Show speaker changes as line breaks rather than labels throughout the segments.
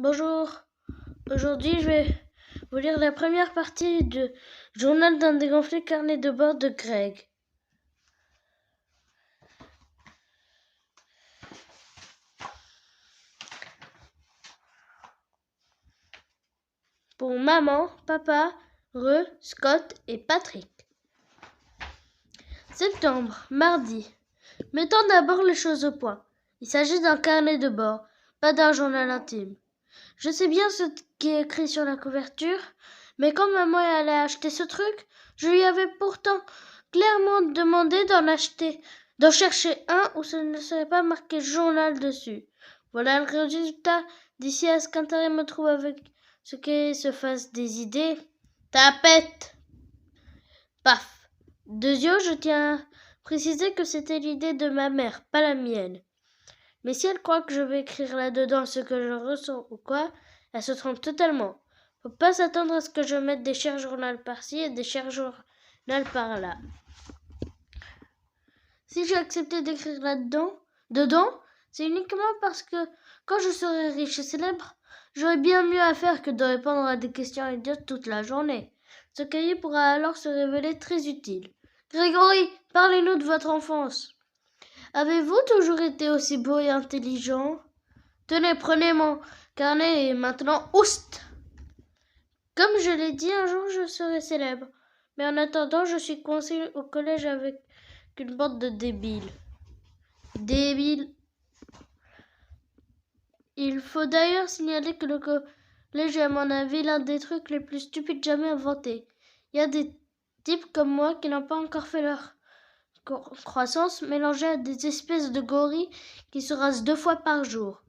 Bonjour, aujourd'hui je vais vous lire la première partie du journal d'un dégonflé carnet de bord de Greg. Pour maman, papa, Scott et Patrick. Septembre, mardi. Mettons d'abord les choses au point. Il s'agit d'un carnet de bord, pas d'un journal intime. Je sais bien ce qui est écrit sur la couverture, mais quand maman allait acheter ce truc, je lui avais pourtant clairement demandé d'en chercher un où ce ne serait pas marqué journal dessus. Voilà le résultat. D'ici à ce qu'Internet me trouve avec ce qui se fasse des idées. Tapette! Paf! Deux yeux, je tiens à préciser que c'était l'idée de ma mère, pas la mienne. Mais si elle croit que je vais écrire là-dedans ce que je ressens ou quoi, elle se trompe totalement. Faut pas s'attendre à ce que je mette des chers journaux par-ci et des chers journaux par-là. Si j'ai accepté d'écrire dedans, c'est uniquement parce que quand je serai riche et célèbre, j'aurai bien mieux à faire que de répondre à des questions idiotes toute la journée. Ce cahier pourra alors se révéler très utile. Grégory, parlez-nous de votre enfance. Avez-vous toujours été aussi beau et intelligent? Tenez, prenez mon carnet et maintenant, oust! Comme je l'ai dit, un jour je serai célèbre. Mais en attendant, je suis coincé au collège avec une bande de débiles. Débiles. Il faut d'ailleurs signaler que le collège est à mon avis l'un des trucs les plus stupides jamais inventés. Il y a des types comme moi qui n'ont pas encore fait leur croissance mélangée à des espèces de gorilles qui se rasent 2 fois par jour.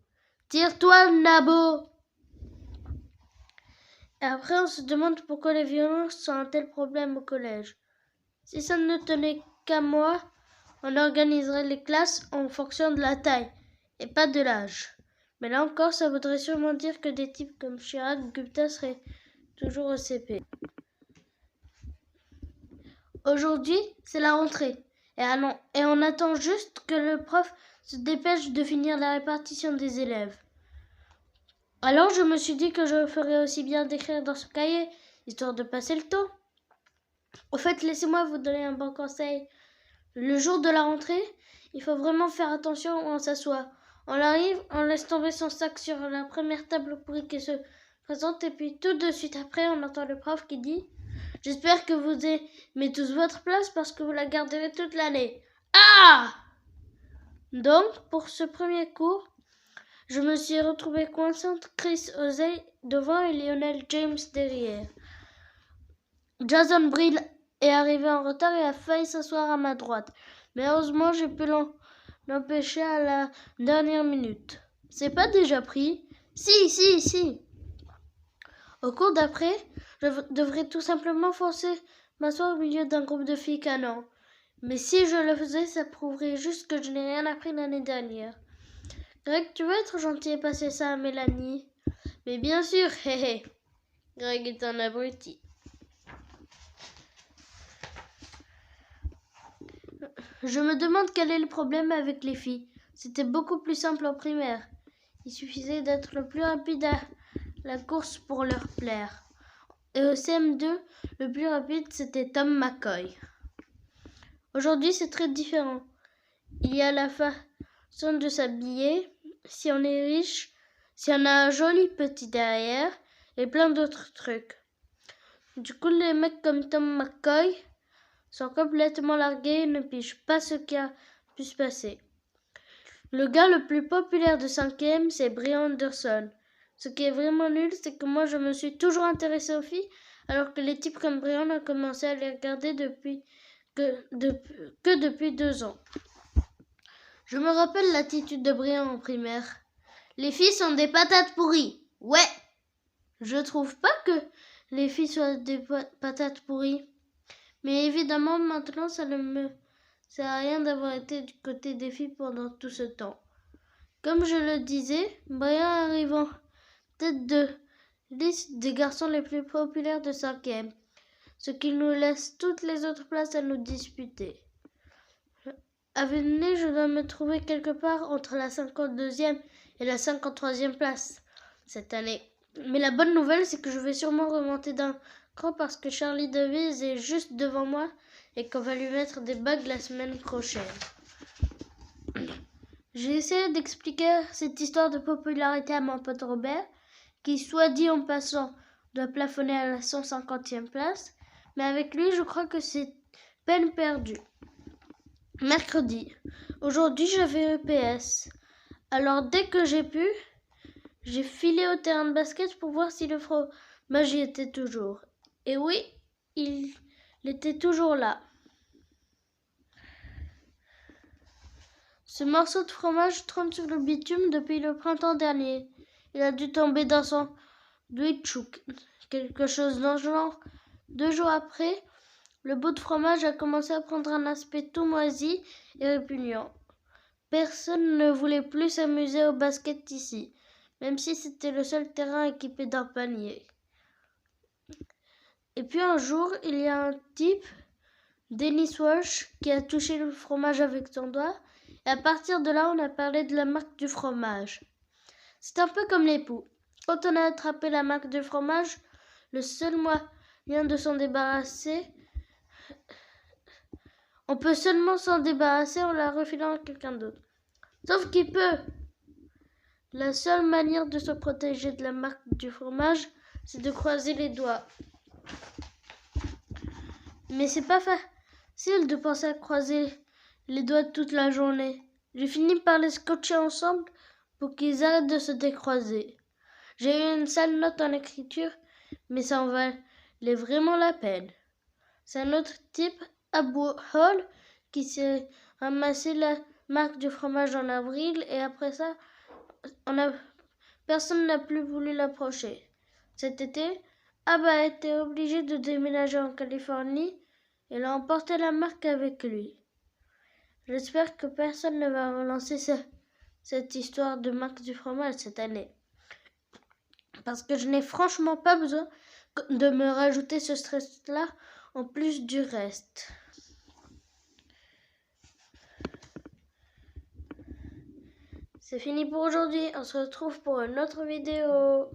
Tire-toi, Nabo! Et après, on se demande pourquoi les violences sont un tel problème au collège. Si ça ne tenait qu'à moi, on organiserait les classes en fonction de la taille et pas de l'âge. Mais là encore, ça voudrait sûrement dire que des types comme Chirac ou Gupta seraient toujours au CP. Aujourd'hui, c'est la rentrée. Et on attend juste que le prof se dépêche de finir la répartition des élèves. Alors je me suis dit que je ferais aussi bien d'écrire dans ce cahier, histoire de passer le temps. Au fait, laissez-moi vous donner un bon conseil. Le jour de la rentrée, il faut vraiment faire attention où on s'assoit. On arrive, on laisse tomber son sac sur la première table pourrie qui se présente et puis tout de suite après, on entend le prof qui dit « J'espère que vous aimez tous votre place parce que vous la garderez toute l'année. » Ah! Donc, pour ce premier cours, je me suis retrouvée coincée entre Chris Oseille devant et Lionel James derrière. Jason Brill est arrivé en retard et a failli s'asseoir à ma droite. Mais heureusement, j'ai pu l'empêcher à la dernière minute. C'est pas déjà pris? Si. Au cours d'après, je devrais tout simplement foncer m'asseoir au milieu d'un groupe de filles canons. Mais si je le faisais, ça prouverait juste que je n'ai rien appris l'année dernière. Greg, tu veux être gentil et passer ça à Mélanie? Mais bien sûr, hé. Greg est un abruti. Je me demande quel est le problème avec les filles. C'était beaucoup plus simple en primaire. Il suffisait d'être le plus rapide à la course pour leur plaire. Et au CM2, le plus rapide, c'était Tom McCoy. Aujourd'hui, c'est très différent. Il y a la façon de s'habiller, si on est riche, si on a un joli petit derrière, et plein d'autres trucs. Du coup, les mecs comme Tom McCoy sont complètement largués et ne pigent pas ce qui a pu se passer. Le gars le plus populaire de 5e, c'est Brian Anderson. Ce qui est vraiment nul, c'est que moi je me suis toujours intéressée aux filles, alors que les types comme Brian ont commencé à les regarder depuis 2 ans. Je me rappelle l'attitude de Brian en primaire. Les filles sont des patates pourries. Ouais. Je trouve pas que les filles soient des patates pourries. Mais évidemment, maintenant, ça ne me sert à rien d'avoir été du côté des filles pendant tout ce temps. Comme je le disais, Brian arrive en tête de liste des garçons les plus populaires de 5e, ce qui nous laisse toutes les autres places à nous disputer. À venir, je dois me trouver quelque part entre la 52e et la 53e place. cette année. Mais la bonne nouvelle, c'est que je vais sûrement remonter d'un cran parce que Charlie Davies est juste devant moi et qu'on va lui mettre des bagues la semaine prochaine. J'ai essayé d'expliquer cette histoire de popularité à mon pote Robert, qui, soit dit en passant, doit plafonner à la 150e place, mais avec lui, je crois que c'est peine perdue. Mercredi. Aujourd'hui, j'avais EPS. Alors, dès que j'ai pu, j'ai filé au terrain de basket pour voir si le fromage y était toujours. Et oui, il était toujours là. Ce morceau de fromage trône sur le bitume depuis le printemps dernier. Il a dû tomber dans son sandwich ou quelque chose dans le genre. 2 jours après, le bout de fromage a commencé à prendre un aspect tout moisi et répugnant. Personne ne voulait plus s'amuser au basket ici, même si c'était le seul terrain équipé d'un panier. Et puis un jour, il y a un type, Dennis Walsh, qui a touché le fromage avec son doigt, et à partir de là, on a parlé de la marque du fromage. C'est un peu comme l'époux. Quand on a attrapé la marque du fromage, le seul moyen de s'en débarrasser, on peut seulement s'en débarrasser en la refilant à quelqu'un d'autre. Sauf qu'il peut. La seule manière de se protéger de la marque du fromage, c'est de croiser les doigts. Mais c'est pas facile de penser à croiser les doigts toute la journée. J'ai fini par les scotcher ensemble pour qu'ils arrêtent de se décroiser. J'ai eu une sale note en écriture, mais ça en valait vraiment la peine. C'est un autre type, Abu Hall, qui s'est ramassé la marque du fromage en avril et après ça, personne n'a plus voulu l'approcher. Cet été, Ab a été obligé de déménager en Californie et il a emporté la marque avec lui. J'espère que personne ne va relancer cette histoire de marque du fromage cette année. Parce que je n'ai franchement pas besoin de me rajouter ce stress-là en plus du reste. C'est fini pour aujourd'hui. On se retrouve pour une autre vidéo.